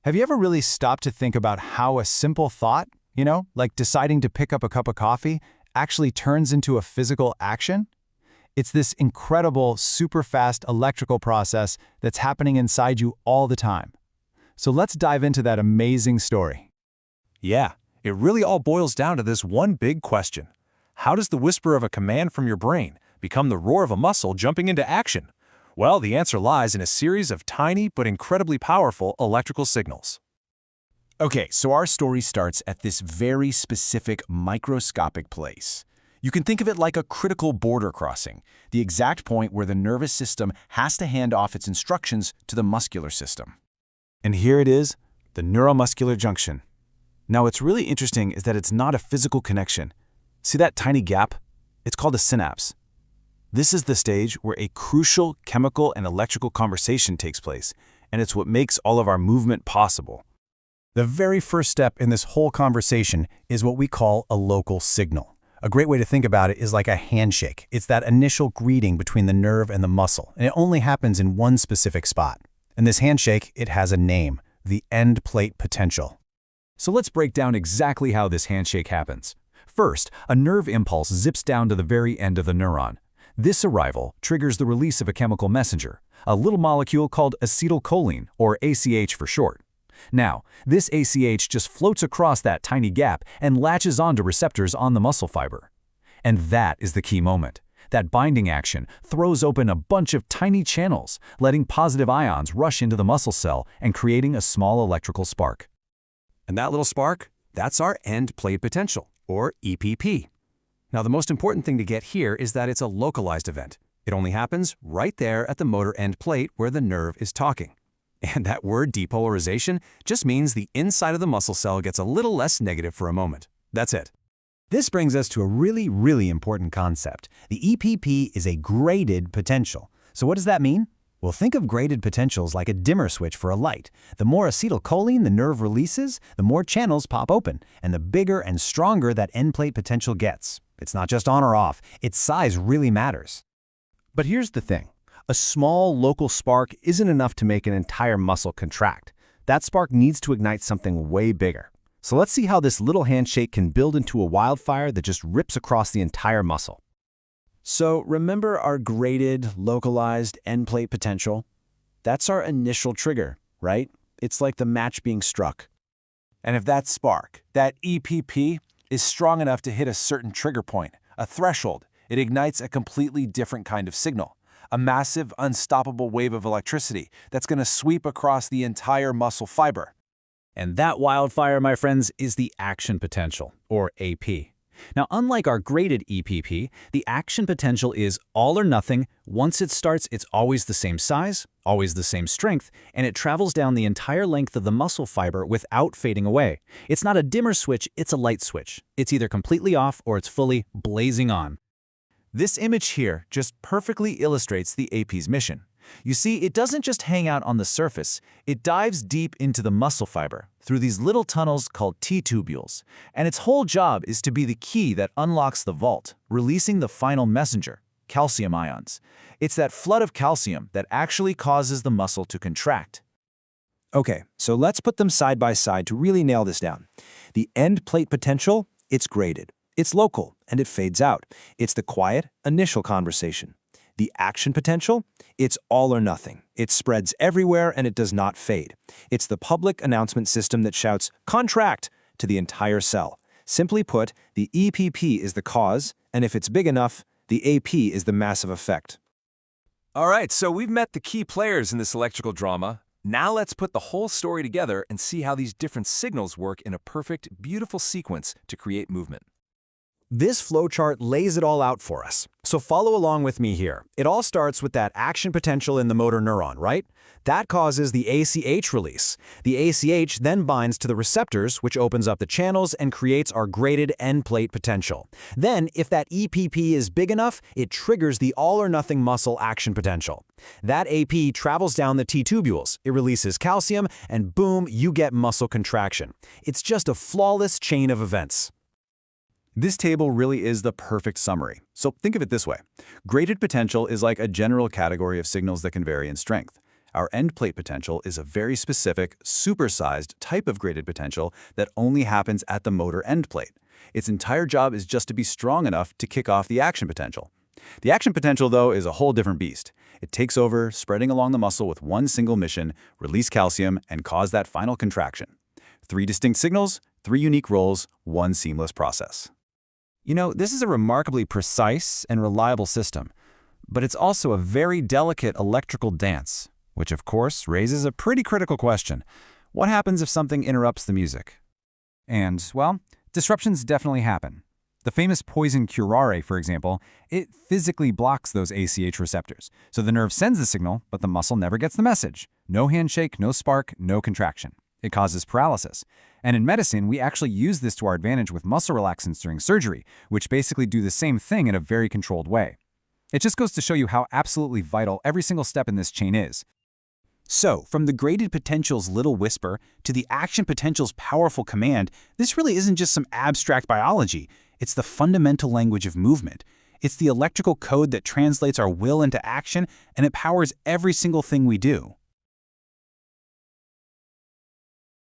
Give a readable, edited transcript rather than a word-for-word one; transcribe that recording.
Have you ever really stopped to think about how a simple thought, like deciding to pick up a cup of coffee, actually turns into a physical action? It's this incredible, super fast electrical process that's happening inside you all the time. So let's dive into that amazing story. Yeah, it really all boils down to this one big question. How does the whisper of a command from your brain become the roar of a muscle jumping into action? Well, the answer lies in a series of tiny but incredibly powerful electrical signals. Okay, so our story starts at this very specific microscopic place. You can think of it like a critical border crossing, the exact point where the nervous system has to hand off its instructions to the muscular system. And here it is, the neuromuscular junction. Now, what's really interesting is that it's not a physical connection. See that tiny gap? It's called a synapse. This is the stage where a crucial chemical and electrical conversation takes place, and it's what makes all of our movement possible. The very first step in this whole conversation is what we call a local signal. A great way to think about it is like a handshake. It's that initial greeting between the nerve and the muscle, and it only happens in one specific spot. And this handshake, it has a name, the end plate potential. So let's break down exactly how this handshake happens. First, a nerve impulse zips down to the very end of the neuron. This arrival triggers the release of a chemical messenger, a little molecule called acetylcholine, or ACH for short. Now, this ACH just floats across that tiny gap and latches onto receptors on the muscle fiber. And that is the key moment. That binding action throws open a bunch of tiny channels, letting positive ions rush into the muscle cell and creating a small electrical spark. And that little spark, that's our end plate potential, or EPP. Now, the most important thing to get here is that it's a localized event. It only happens right there at the motor end plate where the nerve is talking. And that word depolarization just means the inside of the muscle cell gets a little less negative for a moment. That's it. This brings us to a really important concept. The EPP is a graded potential. So what does that mean? Well, think of graded potentials like a dimmer switch for a light. The more acetylcholine the nerve releases, the more channels pop open, and the bigger and stronger that end plate potential gets. It's not just on or off, its size really matters. But here's the thing. A small local spark isn't enough to make an entire muscle contract. That spark needs to ignite something way bigger. So let's see how this little handshake can build into a wildfire that just rips across the entire muscle. So remember our graded, localized end plate potential? That's our initial trigger, right? It's like the match being struck. And if that spark, that EPP, is strong enough to hit a certain trigger point, a threshold, it ignites a completely different kind of signal. A massive, unstoppable wave of electricity that's going to sweep across the entire muscle fiber. And that wildfire, my friends, is the action potential, or AP. Now, unlike our graded EPP, the action potential is all or nothing. Once it starts, it's always the same size, always the same strength, and it travels down the entire length of the muscle fiber without fading away. It's not a dimmer switch, it's a light switch. It's either completely off or it's fully blazing on. This image here just perfectly illustrates the AP's mission. You see, it doesn't just hang out on the surface, it dives deep into the muscle fiber through these little tunnels called T-tubules, and its whole job is to be the key that unlocks the vault, releasing the final messenger, calcium ions. It's that flood of calcium that actually causes the muscle to contract. Okay, so let's put them side by side to really nail this down. The end plate potential, it's graded. It's local, and it fades out. It's the quiet, initial conversation. The action potential, it's all or nothing. It spreads everywhere and it does not fade. It's the public announcement system that shouts, "Contract!" to the entire cell. Simply put, the EPP is the cause, and if it's big enough, the AP is the massive effect. All right, so we've met the key players in this electrical drama. Now let's put the whole story together and see how these different signals work in a perfect, beautiful sequence to create movement. This flowchart lays it all out for us. So follow along with me here. It all starts with that action potential in the motor neuron, right? That causes the ACH release. The ACH then binds to the receptors, which opens up the channels and creates our graded end plate potential. Then, if that EPP is big enough, it triggers the all-or-nothing muscle action potential. That AP travels down the T-tubules, it releases calcium, and boom, you get muscle contraction. It's just a flawless chain of events. This table really is the perfect summary. So think of it this way. Graded potential is like a general category of signals that can vary in strength. Our end plate potential is a very specific, supersized type of graded potential that only happens at the motor end plate. Its entire job is just to be strong enough to kick off the action potential. The action potential, though, is a whole different beast. It takes over, spreading along the muscle with one single mission: release calcium and cause that final contraction. 3 distinct signals, 3 unique roles, 1 seamless process. You know, this is a remarkably precise and reliable system, but it's also a very delicate electrical dance, which of course raises a pretty critical question. What happens if something interrupts the music? And, well, disruptions definitely happen. The famous poison curare, for example, it physically blocks those ACH receptors. So the nerve sends the signal, but the muscle never gets the message. No handshake, no spark, no contraction. It causes paralysis. And in medicine, we actually use this to our advantage with muscle relaxants during surgery, which basically do the same thing in a very controlled way. It just goes to show you how absolutely vital every single step in this chain is. So, from the graded potential's little whisper to the action potential's powerful command, this really isn't just some abstract biology. It's the fundamental language of movement. It's the electrical code that translates our will into action, and it powers every single thing we do.